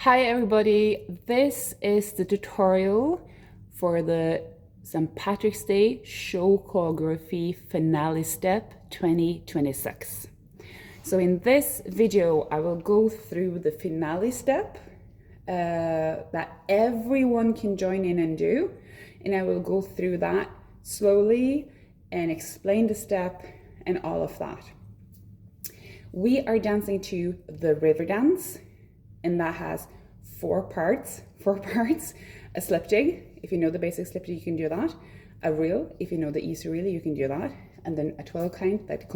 Hi everybody, this is the tutorial for the St. Patrick's Day show choreography finale step 2026. So in this video I will go through the finale step that everyone can join in and do, and I will go through that slowly and explain the step and all of that. We are dancing to the Riverdance, and that has four parts, a slip jig. If you know the basic slip jig, you can do that. A reel, if you know the easy reel, you can do that. And then a 12 count that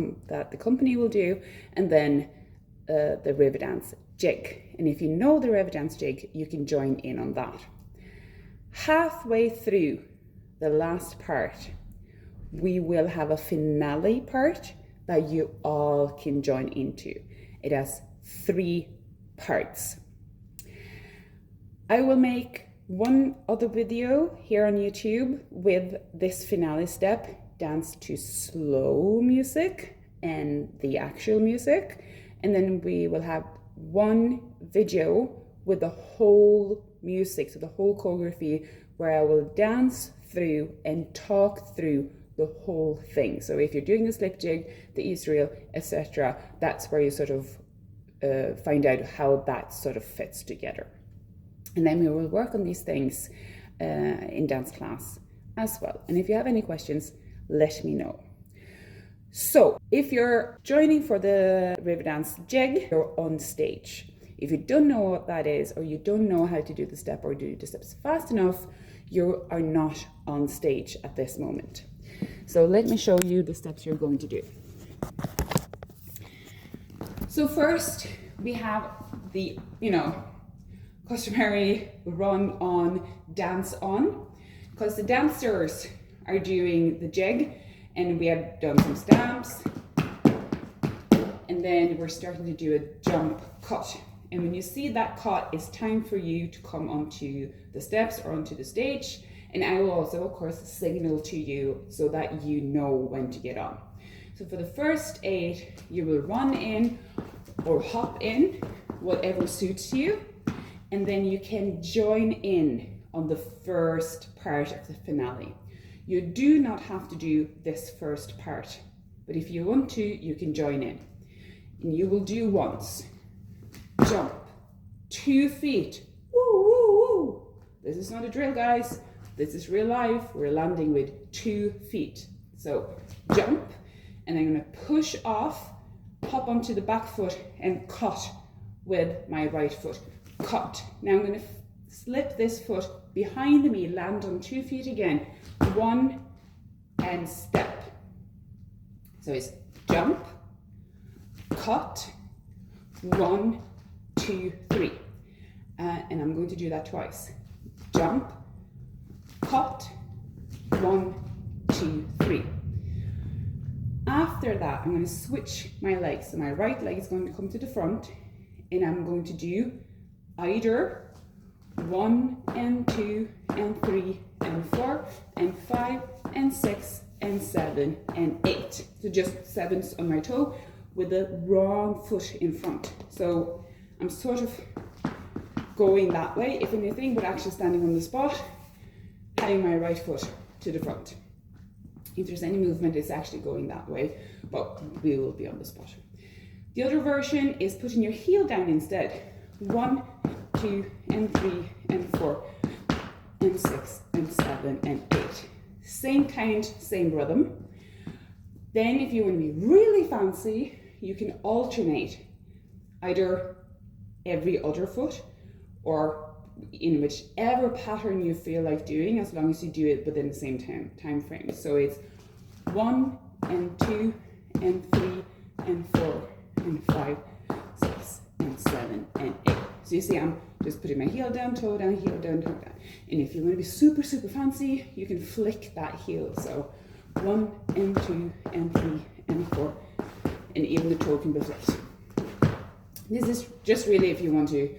the company will do, and then the Riverdance jig. And if you know the Riverdance jig, you can join in on that. Halfway through the last part, we will have a finale part that you all can join into. It has 3 parts. I will make one other video here on YouTube with this finale step, dance to slow music and the actual music, and then we will have one video with the whole music, so the whole choreography, where I will dance through and talk through the whole thing. So if you're doing the slip jig, the Israel, etc., that's where you sort of find out how that sort of fits together. And then we will work on these things in dance class as well. And if you have any questions, let me know. So if you're joining for the Riverdance jig, you're on stage. If you don't know what that is, or you don't know how to do the step or do the steps fast enough, you are not on stage at this moment. So let me show you the steps you're going to do. So first we have the, customary run on, dance on, because the dancers are doing the jig, and we have done some stamps, and then we're starting to do a jump cut. And when you see that cut, it's time for you to come onto the steps or onto the stage. And I will also, of course, signal to you so that you know when to get on. So for the first 8, you will run in or hop in, whatever suits you. And then you can join in on the first part of the finale. You do not have to do this first part, but if you want to, you can join in. And you will do once. Jump, 2 feet. Woo, woo, woo. This is not a drill, guys. This is real life. We're landing with 2 feet. So jump, and I'm gonna push off, hop onto the back foot and cut with my right foot. Cut. Now I'm gonna slip this foot behind me, land on 2 feet again. 1 and step. So it's jump, cut, 1, 2, 3. And I'm going to do that twice. Jump, cut, 1, 2, 3. After that, I'm going to switch my legs. So my right leg is going to come to the front, and I'm going to do either 1 and 2 and 3 and 4 and 5 and 6 and 7 and 8. So just 7s on my toe with the wrong foot in front. So I'm sort of going that way, if anything, but actually standing on the spot, having my right foot to the front. If there's any movement, it's actually going that way, but we will be on the spot. The other version is putting your heel down instead. 1, 2 and 3 and 4 and 6 and 7 and 8. Same count, same rhythm. Then if you want to be really fancy, you can alternate either every other foot or in whichever pattern you feel like doing, as long as you do it within the same time frame. So it's 1 and 2 and 3 and 4 and 5, 6 and 7 and 8. So you see, I'm just putting my heel down, toe down, heel down, toe down. And if you want to be super, super fancy, you can flick that heel. So 1 and 2 and 3 and 4, and even the toe can be flipped. This is just really if you want to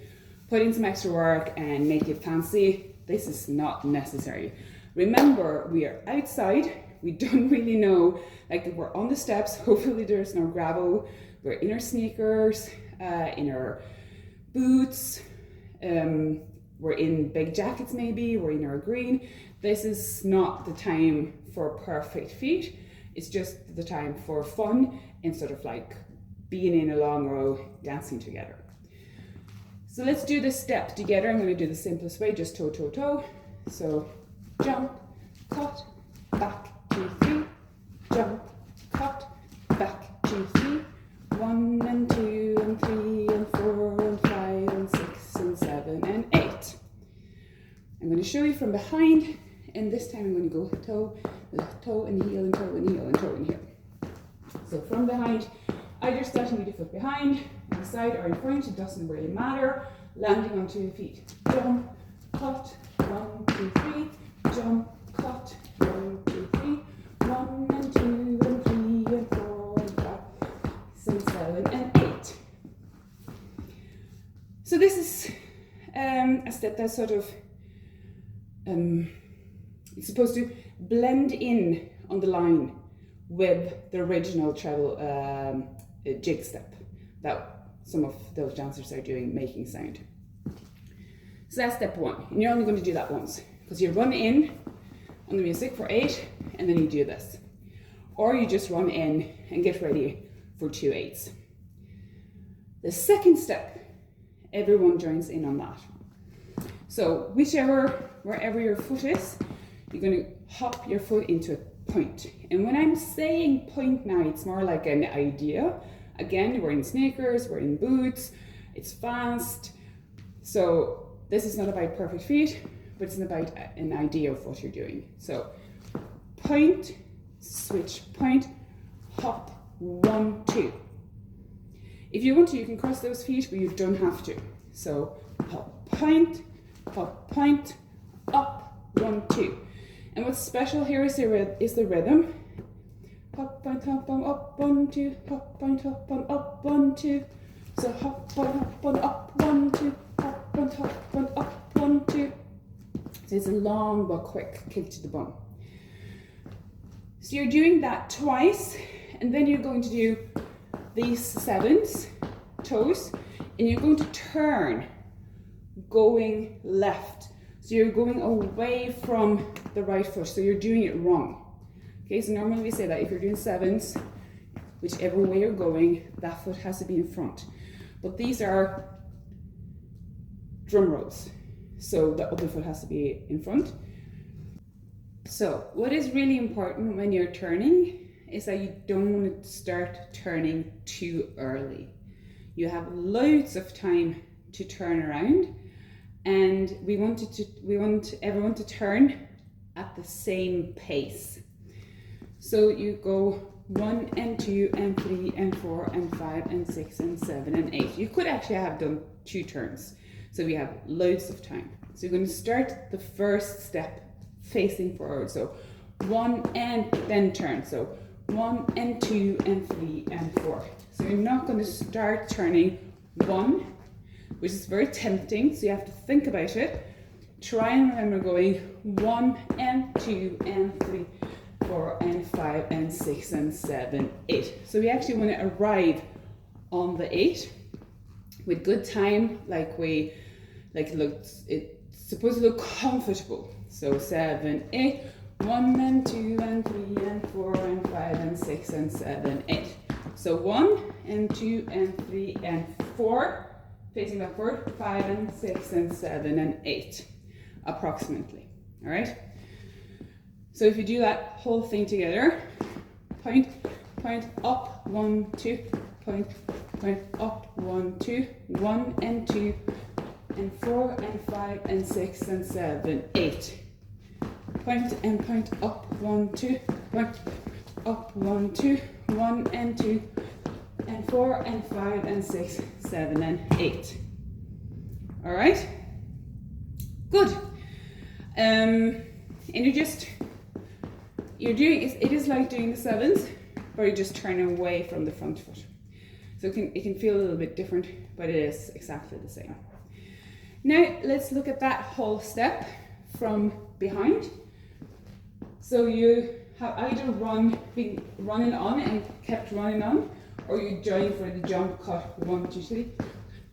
put in some extra work and make it fancy. This is not necessary. Remember, we are outside. We don't really know, like we're on the steps. Hopefully there's no gravel. We're in our sneakers, in our boots, we're in big jackets maybe, we're in our green. This is not the time for perfect feet. It's just the time for fun and sort of like being in a long row, dancing together. So let's do this step together. I'm going to do the simplest way, just toe, toe, toe. So jump, cut, back, 2, 3, jump, cut, back, 2, 3, 1 and 2 and 3 and 4 and 5 and 6 and 7 and 8. I'm going to show you from behind, and this time I'm going to go toe and heel and toe and heel and toe and heel. So from behind, either starting with your foot behind, on the side or in front, it doesn't really matter. Landing onto your feet. Jump, cut, 1, 2, 3, jump, cut, 1, 2, 3, 1 and 2 and 3 and 4 and 5, 6, 7 and 8. So this is a step that's sort of it's supposed to blend in on the line with the original treble jig step that some of those dancers are doing, making sound. So that's step 1, and you're only going to do that once, because you run in on the music for 8, and then you do this. Or you just run in and get ready for 2 8s. The second step, everyone joins in on that. So wherever your foot is, you're going to hop your foot into a point. And when I'm saying point now, it's more like an idea. Again, we're in sneakers, we're in boots, it's fast. So this is not about perfect feet, but it's about an idea of what you're doing. So point, switch, point, hop, 1, 2. If you want to, you can cross those feet, but you don't have to. So hop, point, up, 1, 2. And what's special here is the rhythm. Hop, point, up, 1, 2, hop, point, up, 1, 2. So hop, up, 1, 2, hop, up, 1, 2. So it's a long but quick kick to the bum. So you're doing that twice, and then you're going to do these 7s, toes, and you're going to turn, going left. So you're going away from the right foot, so you're doing it wrong. Okay, so normally we say that if you're doing 7s, whichever way you're going, that foot has to be in front. But these are drum rolls, so the other foot has to be in front. So what is really important when you're turning is that you don't want to start turning too early. You have loads of time to turn around, and we want everyone to turn at the same pace. So you go 1 and 2 and 3 and 4 and 5 and 6 and 7 and 8. You could actually have done 2 turns, so we have loads of time. So you're going to start the first step facing forward. So 1 and then turn. So 1 and 2 and 3 and 4. So you're not going to start turning 1, which is very tempting, so you have to think about it. Try and remember going 1 and 2 and 3, 4 and 5 and 6 and 7, 8. So we actually want to arrive on the 8 with good time, it's supposed to look comfortable. So 7, 8, 1 and 2 and 3 and 4 and 5 and 6 and 7, 8. So 1 and 2 and 3 and 4, facing backward, 5 and 6 and 7 and 8, approximately. All right. So if you do that whole thing together, point, up, 1, 2, point, up, 1, 2, 1 and 2 and 4 and 5 and 6 and 7, 8. Point and point up, 1, 2, point up, 1, 2, 1 and 2 and 4 and 5 and 6, 7 and 8. All right, good. And it is like doing the 7s, but you're just turning away from the front foot. So it can feel a little bit different, but it is exactly the same. Now let's look at that whole step from behind. So you have either been running on and kept running on, or you join for the jump, cut, 1, 2, 3,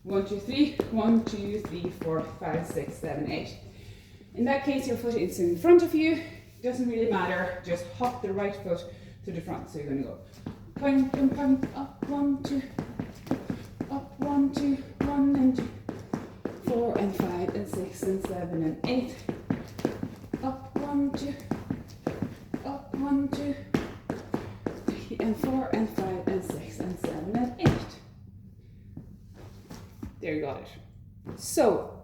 1, 2, 3, 1, 2, 3, 4, 5, 6, 7, 8. In that case, your foot is in front of you. Doesn't really matter. Just hop the right foot to the front. So you're going to go point, point, point, up, 1, 2, up, 1, 2, 1 and 2, 4 and 5 and 6 and 7 and 8. Up, 1, 2, up, 1, 2, 3 and 4 and 5 and 6 and 7 and 8. There you got it. So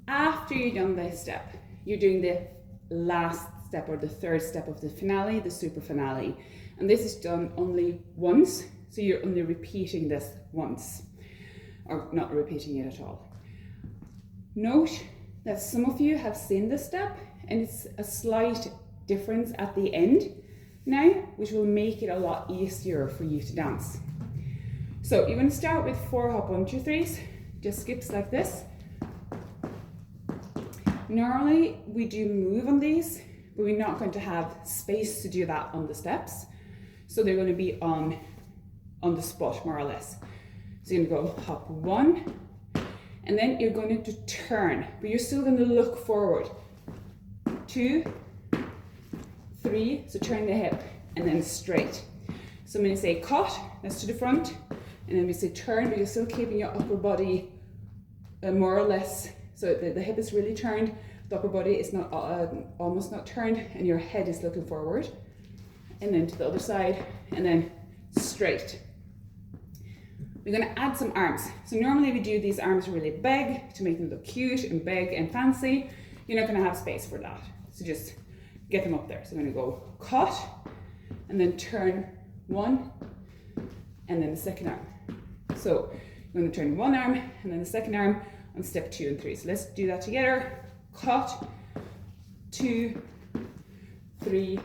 after you've done this step, you're doing the last step or the third step of the finale, the super finale. And this is done only once, so you're only repeating this once, or not repeating it at all. Note that some of you have seen this step and it's a slight difference at the end now, which will make it a lot easier for you to dance. So you're going to start with 4 hop 1, 2, 3s, just skips like this. Normally we do move on these, but we're not going to have space to do that on the steps. So they're going to be on the spot more or less. So you're going to go hop 1, and then you're going to turn, but you're still going to look forward. 2, 3, so turn the hip, and then straight. So I'm going to say cut, that's to the front, and then we say turn, but you're still keeping your upper body more or less, so the hip is really turned, the upper body is not almost not turned, and your head is looking forward. And then to the other side, and then straight. We're going to add some arms. So normally we do these arms really big to make them look cute and big and fancy. You're not going to have space for that. So just get them up there. So I'm going to go cut, and then turn 1, and then the second arm. So you're going to turn 1 arm, and then the second arm on step 2 and 3. So let's do that together. Cut, 2, 3,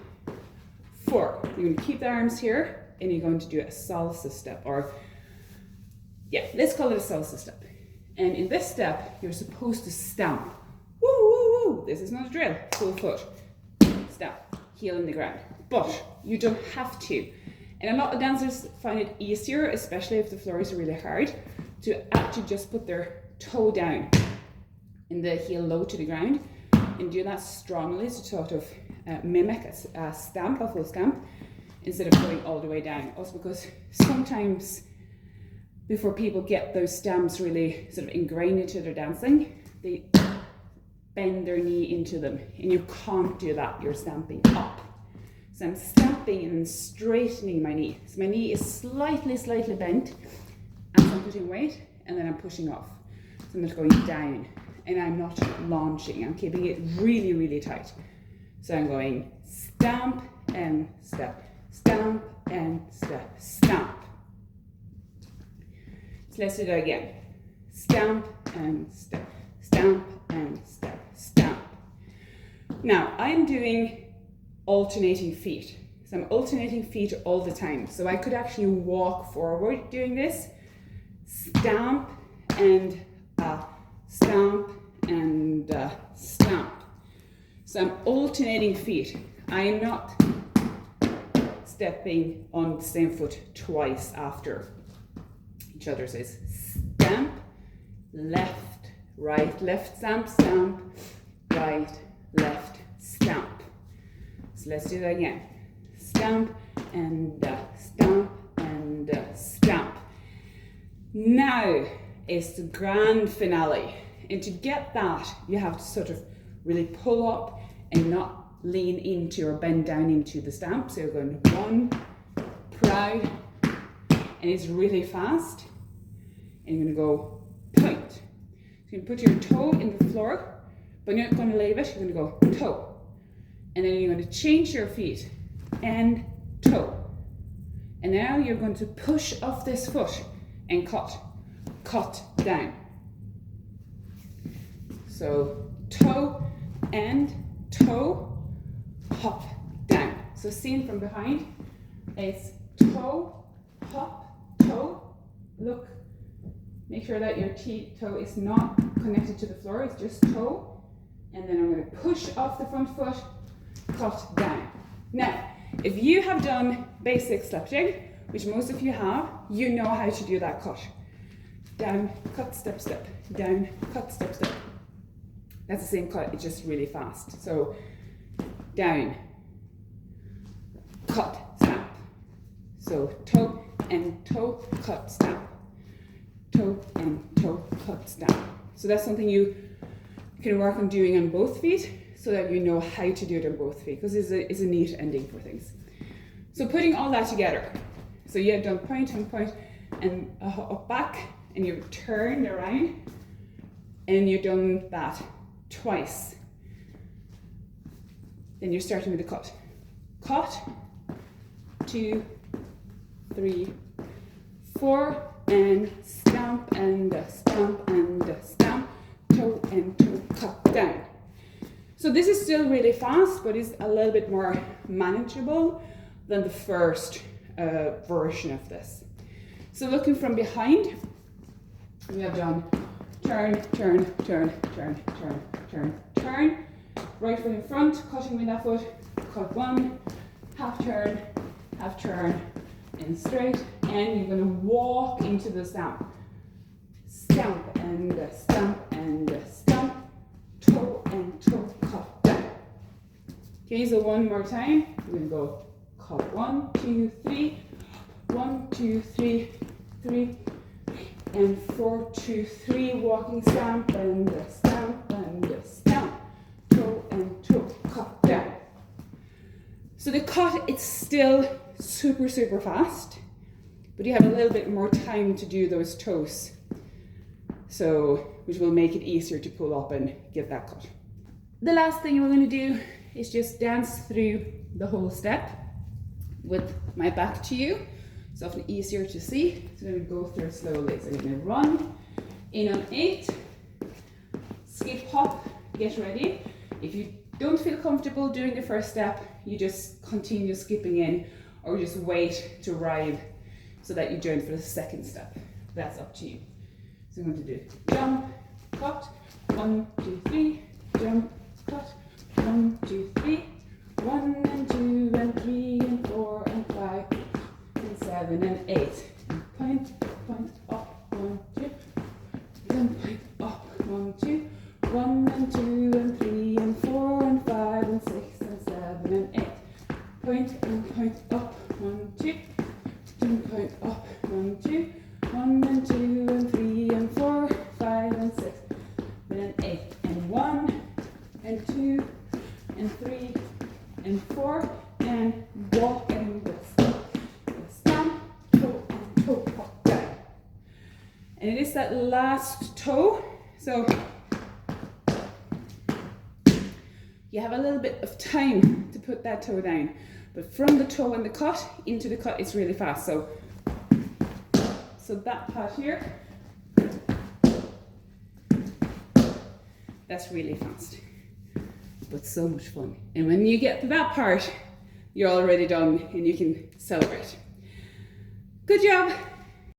4. You're going to keep the arms here, and you're going to do a salsa step, or yeah, let's call it a salsa step. And in this step, you're supposed to stamp. Woo, woo, woo. This is not a drill. Full foot. Stamp. Heel in the ground. But you don't have to. And a lot of dancers find it easier, especially if the floor is really hard, to actually just put their toe down and the heel low to the ground, and do that strongly to sort of mimic a stamp, a full stamp, instead of going all the way down. Also because sometimes before people get those stamps really sort of ingrained into their dancing, they bend their knee into them, and you can't do that. You're stamping up. So I'm stamping and straightening my knee. So my knee is slightly bent as I'm putting weight, and then I'm pushing off. So I'm not going down, and I'm not launching. I'm keeping it really tight. So I'm going stamp and step, stamp and step, stamp. So let's do that again. Stamp and step, stamp and step, stamp. Now I'm doing alternating feet. So I'm alternating feet all the time. So I could actually walk forward doing this. Stamp and stamp and stamp. So I'm alternating feet. I am not stepping on the same foot twice after each other. So it's stamp, left, right, left, stamp, stamp, right, left, stamp. So let's do that again. Stamp and stamp and stamp. Now is the grand finale. And to get that, you have to sort of really pull up and not lean into or bend down into the stamp. So you're going 1, proud, and it's really fast. And you're going to go point. So you can put your toe in the floor, but you're not going to leave it. You're going to go toe. And then you're going to change your feet and toe. And now you're going to push off this foot and cut down. So toe and toe, hop down. So seen from behind, it's toe, hop, toe, look. Make sure that your toe is not connected to the floor, it's just toe. And then I'm going to push off the front foot, cut down. Now, if you have done basic slap jig, which most of you have, you know how to do that cut. down, cut, step, step, down, cut, step, step. That's the same cut, it's just really fast. So down, cut, stamp. So toe and toe, cut, stamp. Toe and toe, cut, stamp. So that's something you can work on doing on both feet so that you know how to do it on both feet, because it's a neat ending for things. So putting all that together. So you have done point and point and up back, and you've turned around, and you've done that twice. Then you're starting with the cut. Cut, 2, 3, 4, and stamp and stamp and stamp, toe and toe, cut, down. So this is still really fast, but it's a little bit more manageable than the first version of this. So looking from behind, we have done turn, turn, turn, turn, turn, turn, turn. Right foot in front, cutting with that foot, cut 1, half turn, and straight, and you're going to walk into the stamp. Stamp and stamp and stamp, toe and toe, cut down. Okay, so one more time, we're going to go cut 1, 2, 3, 1, 2, 3, 3, and 4, 2, 3, walking stamp and stamp and stamp, toe and toe, cut down. So the cut, it's still super, super fast, but you have a little bit more time to do those toes. So, which will make it easier to pull up and get that cut. The last thing we're going to do is just dance through the whole step with my back to you. It's often easier to see. So I'm going to go through it slowly. So I'm going to run in on 8, skip, hop, get ready. If you don't feel comfortable doing the first step, you just continue skipping in, or just wait to arrive so that you join for the second step. That's up to you. So I'm going to do jump, cut, 1, 2, 3, jump, cut, 1, 2, 3, 1 and 2 and 3 and 4 and 5 and 7 and 8. Point, point, up, 1, 2, then point, up, 1, 2, 1 and 2 and 3 and 4 and 5 and 6 and 7 and 8. Point and point, up, 1, 2, then point, up, 1, 2, 1 and 2 and 3 and 4, 5 and 6, then 8, and 1 and 2 and 3 and 4, and walk and stamp, toe and toe, pop down. And it is that last toe, so you have a little bit of time to put that toe down, but from the toe and the cut into the cut, it's really fast. So that part here, that's really fast, but so much fun. And when you get to that part, you're already done and you can celebrate. Good job.